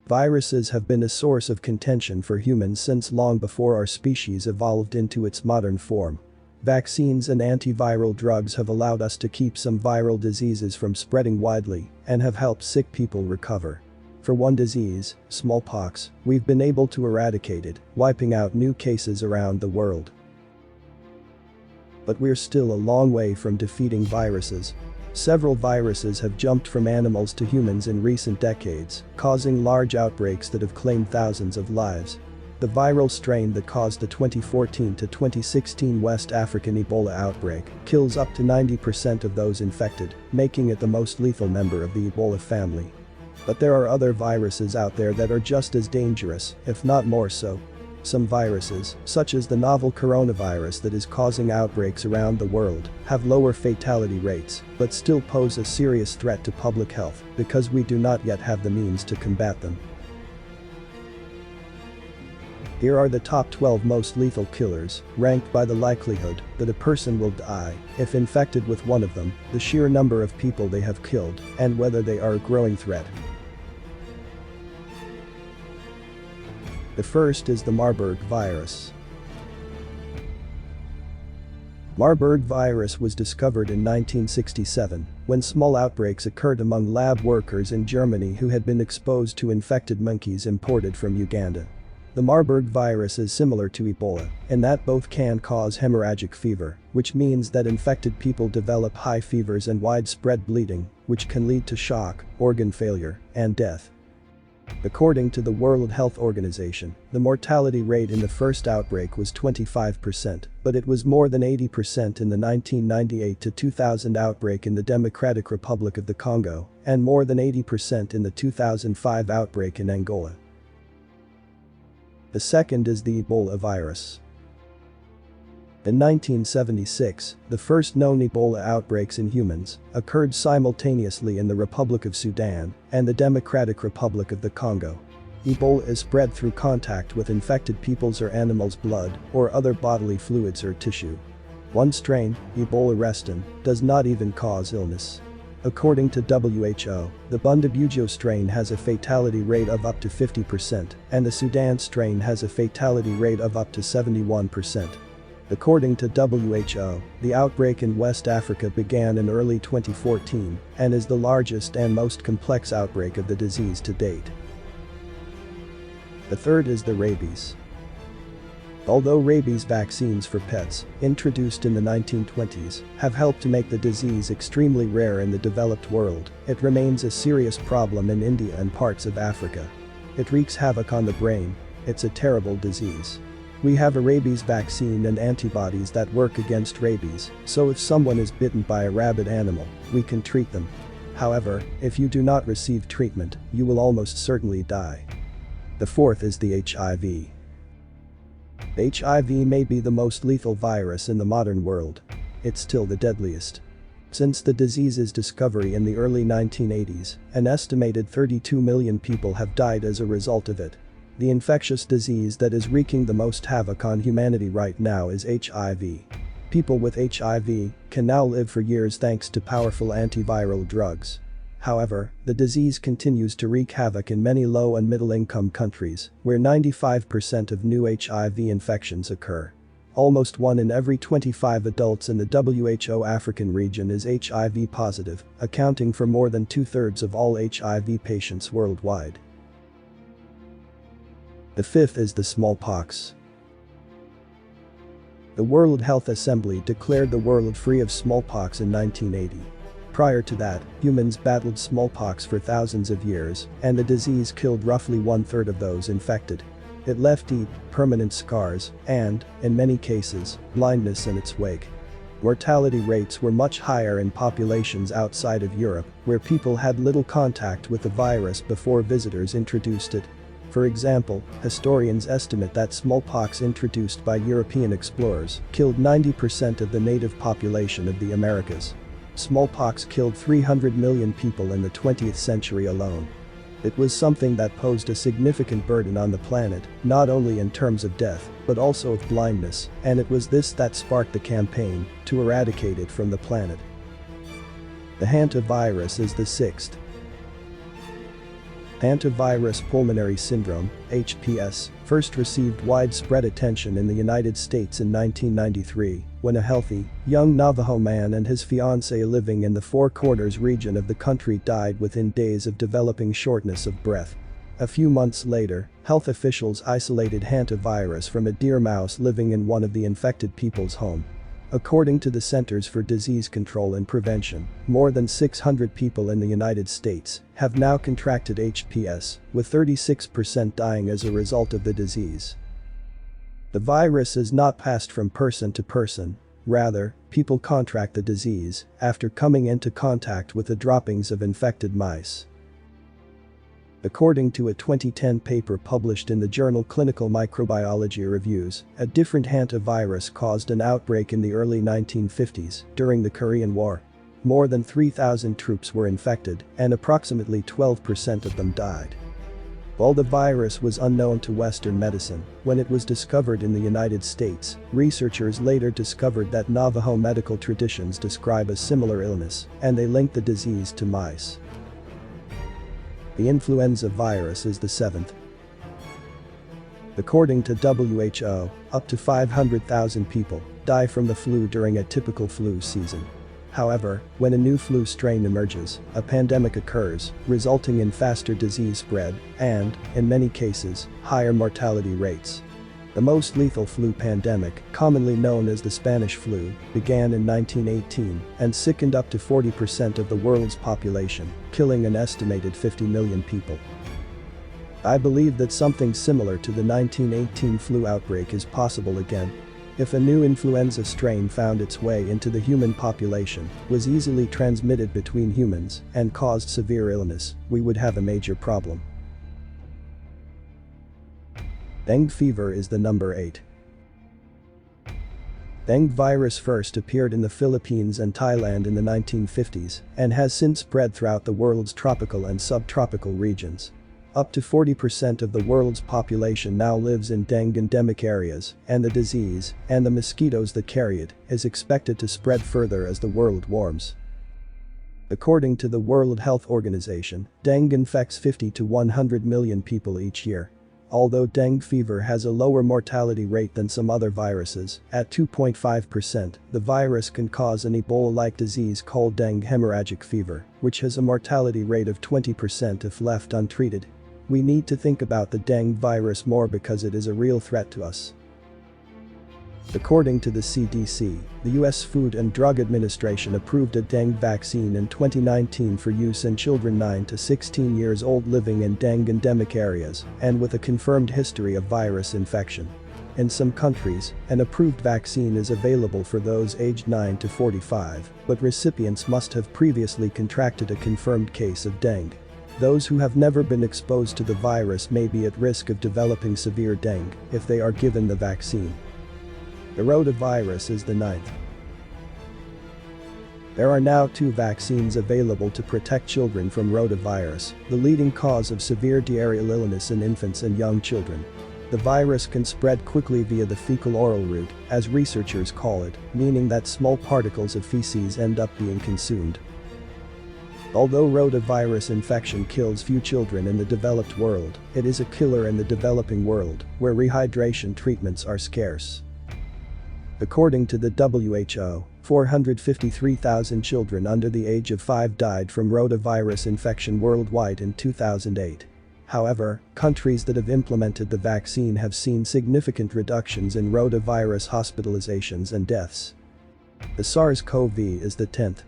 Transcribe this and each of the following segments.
Viruses have been a source of contention for humans since long before our species evolved into its modern form. Vaccines and antiviral drugs have allowed us to keep some viral diseases from spreading widely and have helped sick people recover. For one disease, smallpox, we've been able to eradicate it, wiping out new cases around the world. But we're still a long way from defeating viruses. Several viruses have jumped from animals to humans in recent decades, causing large outbreaks that have claimed thousands of lives. The viral strain that caused the 2014 to 2016 West African Ebola outbreak kills up to 90% of those infected, making it the most lethal member of the Ebola family. But there are other viruses out there that are just as dangerous, if not more so. Some viruses, such as the novel coronavirus that is causing outbreaks around the world, have lower fatality rates, but still pose a serious threat to public health because we do not yet have the means to combat them. Here are the top 12 most lethal killers, ranked by the likelihood that a person will die if infected with one of them, the sheer number of people they have killed, and whether they are a growing threat. The first is the Marburg virus. Marburg virus was discovered in 1967 when small outbreaks occurred among lab workers in Germany who had been exposed to infected monkeys imported from Uganda. The Marburg virus is similar to Ebola in that both can cause hemorrhagic fever, which means that infected people develop high fevers and widespread bleeding, which can lead to shock, organ failure, and death. According to the World Health Organization, the mortality rate in the first outbreak was 25%, but it was more than 80% in the 1998 to 2000 outbreak in the Democratic Republic of the Congo, and more than 80% in the 2005 outbreak in Angola. The second is the Ebola virus. In 1976, the first known Ebola outbreaks in humans occurred simultaneously in the Republic of Sudan and the Democratic Republic of the Congo. Ebola is spread through contact with infected people's or animals' blood or other bodily fluids or tissue. One strain, Ebola resistant, does not even cause illness. According to WHO, the Bundibugyo strain has a fatality rate of up to 50%, and the Sudan strain has a fatality rate of up to 71%. According to WHO, the outbreak in West Africa began in early 2014 and is the largest and most complex outbreak of the disease to date. The third is the rabies. Although rabies vaccines for pets, introduced in the 1920s, have helped to make the disease extremely rare in the developed world, it remains a serious problem in India and parts of Africa. It wreaks havoc on the brain. It's a terrible disease. We have a rabies vaccine and antibodies that work against rabies, so if someone is bitten by a rabid animal, we can treat them. However, if you do not receive treatment, you will almost certainly die. The fourth is the HIV. HIV may be the most lethal virus in the modern world. It's still the deadliest. Since the disease's discovery in the early 1980s, an estimated 32 million people have died as a result of it. The infectious disease that is wreaking the most havoc on humanity right now is HIV. People with HIV can now live for years thanks to powerful antiviral drugs. However, the disease continues to wreak havoc in many low and middle-income countries, where 95% of new HIV infections occur. Almost 1 in every 25 adults in the WHO African region is HIV positive, accounting for more than 2/3 of all HIV patients worldwide. The fifth is the smallpox. The World Health Assembly declared the world free of smallpox in 1980. Prior to that, humans battled smallpox for thousands of years, and the disease killed roughly 1/3 of those infected. It left deep, permanent scars and, in many cases, blindness in its wake. Mortality rates were much higher in populations outside of Europe, where people had little contact with the virus before visitors introduced it. For example, historians estimate that smallpox introduced by European explorers killed 90% of the native population of the Americas. Smallpox killed 300 million people in the 20th century alone. It was something that posed a significant burden on the planet, not only in terms of death, but also of blindness, and it was this that sparked the campaign to eradicate it from the planet. The hantavirus is the sixth. Hantavirus pulmonary syndrome, HPS, first received widespread attention in the United States in 1993, when a healthy, young Navajo man and his fiancée living in the Four Corners region of the country died within days of developing shortness of breath. A few months later, health officials isolated hantavirus from a deer mouse living in one of the infected people's home. According to the Centers for Disease Control and Prevention, more than 600 people in the United States have now contracted HPS, with 36% dying as a result of the disease. The virus is not passed from person to person. Rather, people contract the disease after coming into contact with the droppings of infected mice. According to a 2010 paper published in the journal Clinical Microbiology Reviews, a different hantavirus caused an outbreak in the early 1950s during the Korean War. More than 3,000 troops were infected, and approximately 12% of them died. While the virus was unknown to Western medicine, when it was discovered in the United States, researchers later discovered that Navajo medical traditions describe a similar illness, and they linked the disease to mice. The influenza virus is the seventh. According to WHO, up to 500,000 people die from the flu during a typical flu season. However, when a new flu strain emerges, a pandemic occurs, resulting in faster disease spread and, in many cases, higher mortality rates. The most lethal flu pandemic, commonly known as the Spanish flu, began in 1918 and sickened up to 40% of the world's population, killing an estimated 50 million people. I believe that something similar to the 1918 flu outbreak is possible again. If a new influenza strain found its way into the human population, was easily transmitted between humans, and caused severe illness, we would have a major problem. Dengue fever is the number 8. Dengue virus first appeared in the Philippines and Thailand in the 1950s and has since spread throughout the world's tropical and subtropical regions. Up to 40% of the world's population now lives in dengue endemic areas, and the disease, and the mosquitoes that carry it, is expected to spread further as the world warms. According to the World Health Organization, dengue infects 50 to 100 million people each year. Although dengue fever has a lower mortality rate than some other viruses, at 2.5%, the virus can cause an Ebola-like disease called dengue hemorrhagic fever, which has a mortality rate of 20% if left untreated. We need to think about the dengue virus more because it is a real threat to us. According to the CDC, the US Food and Drug Administration approved a dengue vaccine in 2019 for use in children 9 to 16 years old living in dengue endemic areas and with a confirmed history of virus infection. In some countries, an approved vaccine is available for those aged 9 to 45, but recipients must have previously contracted a confirmed case of dengue. Those who have never been exposed to the virus may be at risk of developing severe dengue if they are given the vaccine. The rotavirus is the 9th. There are now 2 vaccines available to protect children from rotavirus, the leading cause of severe diarrheal illness in infants and young children. The virus can spread quickly via the fecal-oral route, as researchers call it, meaning that small particles of feces end up being consumed. Although rotavirus infection kills few children in the developed world, it is a killer in the developing world, where rehydration treatments are scarce. According to the WHO, 453,000 children under the age of 5 died from rotavirus infection worldwide in 2008. However, countries that have implemented the vaccine have seen significant reductions in rotavirus hospitalizations and deaths. The SARS-CoV is the 10th.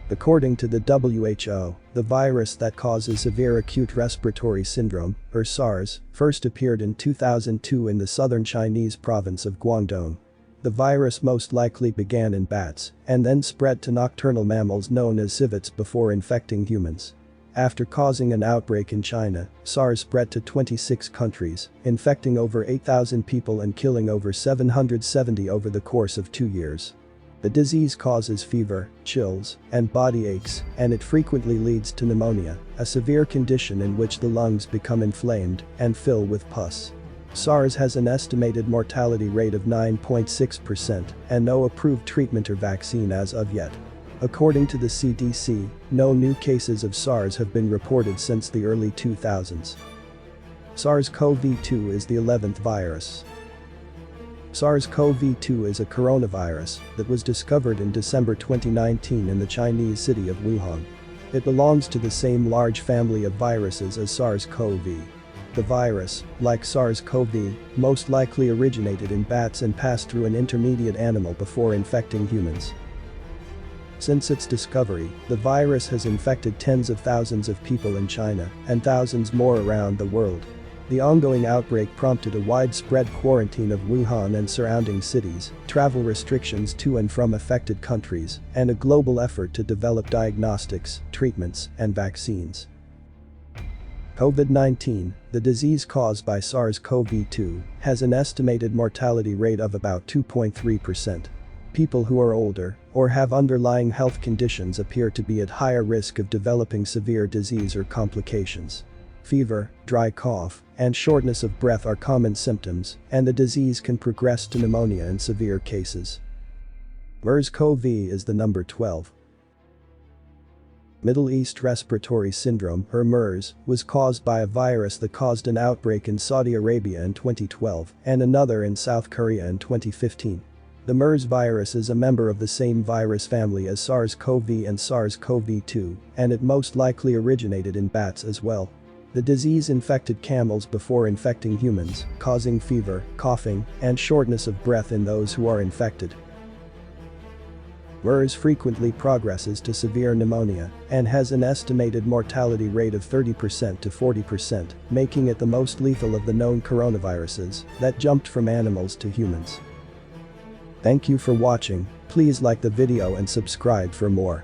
According to the WHO, the virus that causes severe acute respiratory syndrome, or SARS, first appeared in 2002 in the southern Chinese province of Guangdong. The virus most likely began in bats and then spread to nocturnal mammals known as civets before infecting humans. After causing an outbreak in China, SARS spread to 26 countries, infecting over 8,000 people and killing over 770 over the course of 2 years. The disease causes fever, chills, and body aches, and it frequently leads to pneumonia, a severe condition in which the lungs become inflamed and fill with pus. SARS has an estimated mortality rate of 9.6% and no approved treatment or vaccine as of yet. According to the CDC, no new cases of SARS have been reported since the early 2000s. SARS-CoV-2 is the 11th virus. SARS-CoV-2 is a coronavirus that was discovered in December 2019 in the Chinese city of Wuhan. It belongs to the same large family of viruses as SARS-CoV. The virus, like SARS-CoV, most likely originated in bats and passed through an intermediate animal before infecting humans. Since its discovery, the virus has infected tens of thousands of people in China and thousands more around the world. The ongoing outbreak prompted a widespread quarantine of Wuhan and surrounding cities, travel restrictions to and from affected countries, and a global effort to develop diagnostics, treatments, and vaccines. COVID-19, the disease caused by SARS-CoV-2, has an estimated mortality rate of about 2.3%. People who are older or have underlying health conditions appear to be at higher risk of developing severe disease or complications. Fever, dry cough, and shortness of breath are common symptoms, and the disease can progress to pneumonia in severe cases. MERS-CoV is the number 12. Middle East Respiratory Syndrome, or MERS, was caused by a virus that caused an outbreak in Saudi Arabia in 2012 and another in South Korea in 2015. The MERS virus is a member of the same virus family as SARS-CoV and SARS-CoV-2, and it most likely originated in bats as well. The disease infected camels before infecting humans, causing fever, coughing, and shortness of breath in those who are infected. MERS frequently progresses to severe pneumonia and has an estimated mortality rate of 30% to 40%, making it the most lethal of the known coronaviruses that jumped from animals to humans. Thank you for watching. Please like the video and subscribe for more.